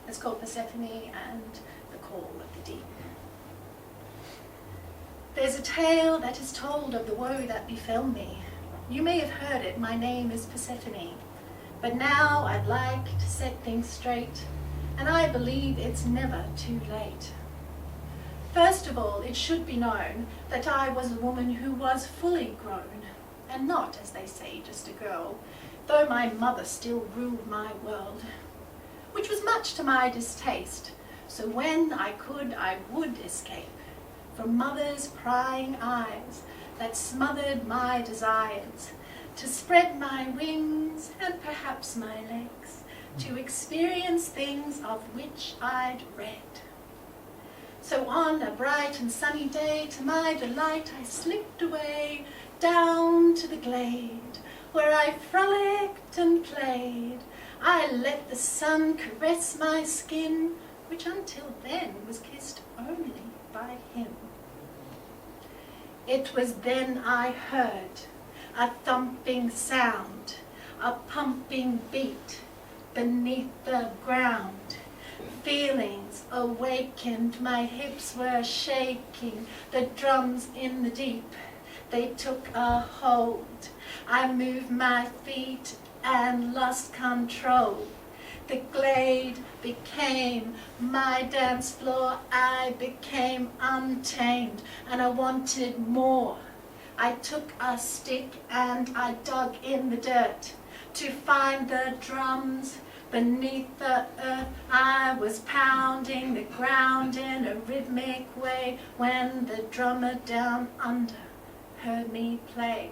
It's called Persephone and the Call of the Deep. There's a tale that is told of the woe that befell me. You may have heard it, my name is Persephone. But now I'd like to set things straight, and I believe it's never too late. First of all, it should be known that I was a woman who was fully grown, and not, as they say, just a girl, though my mother still ruled my world, which was much to my distaste. So when I could, I would escape from mother's prying eyes that smothered my desires, to spread my wings and perhaps my legs, to experience things of which I'd read. So on a bright and sunny day, to my delight, I slipped away down to the glade, where I frolicked and played. I let the sun caress my skin, which until then was kissed only by him. It was then I heard a thumping sound, a pumping beat beneath the ground. Feelings awakened, my hips were shaking, the drums in the deep, they took a hold. I moved my feet and lost control. The glade became my dance floor. I became untamed, and I wanted more. I took a stick and I dug in the dirt to find the drums beneath the earth. I was pounding the ground in a rhythmic way when the drummer down under heard me play.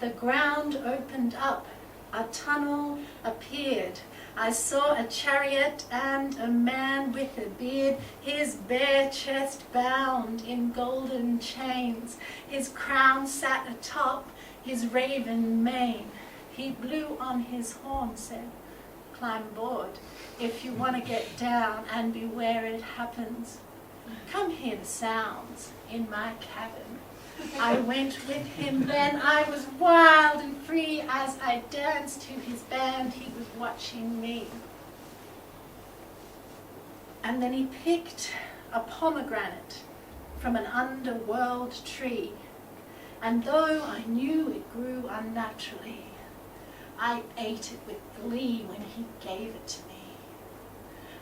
The ground opened up, a tunnel appeared. I saw a chariot and a man with a beard, his bare chest bound in golden chains. His crown sat atop his raven mane. He blew on his horn, said, "Climb aboard if you want to get down and be where it happens. Come hear the sounds in my cabin." I went with him then. I was wild and free as I danced to his band. He was watching me. And then he picked a pomegranate from an underworld tree. And though I knew it grew unnaturally, I ate it with glee when he gave it to me.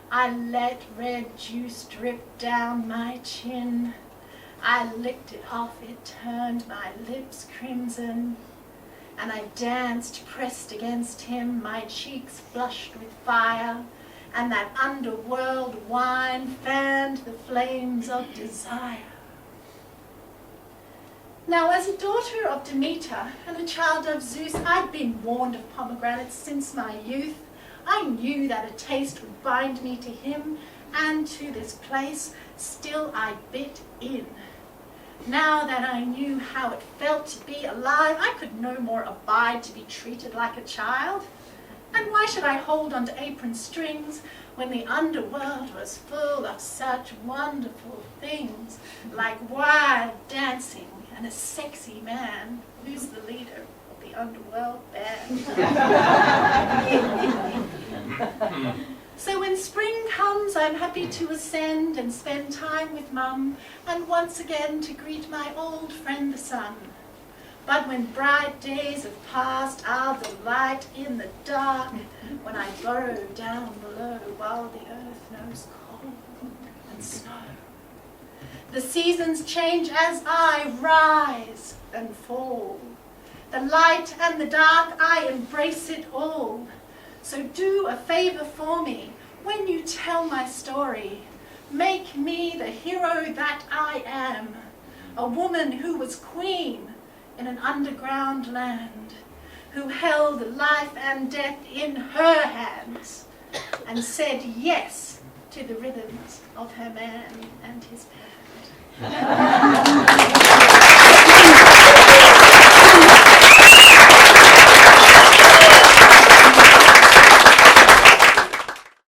I let red juice drip down my chin. I licked it off, it turned my lips crimson, and I danced pressed against him, my cheeks flushed with fire, and that underworld wine fanned the flames of desire. Now, as a daughter of Demeter and a child of Zeus, I'd been warned of pomegranates since my youth. I knew that a taste would bind me to him and to this place. Still I bit in. Now that I knew how it felt to be alive, I could no more abide to be treated like a child. And why should I hold onto apron strings when the underworld was full of such wonderful things, like wild dancing and a sexy man who's the leader of the underworld band? So when spring comes, I'm happy to ascend and spend time with Mum, and once again to greet my old friend the sun. But when bright days have passed, I'll delight in the dark, when I burrow down below while the earth knows cold and snow. The seasons change as I rise and fall. The light and the dark, I embrace it all. So do a favor for me when you tell my story. Make me the hero that I am, a woman who was queen in an underground land, who held life and death in her hands and said yes to the rhythms of her man and his band.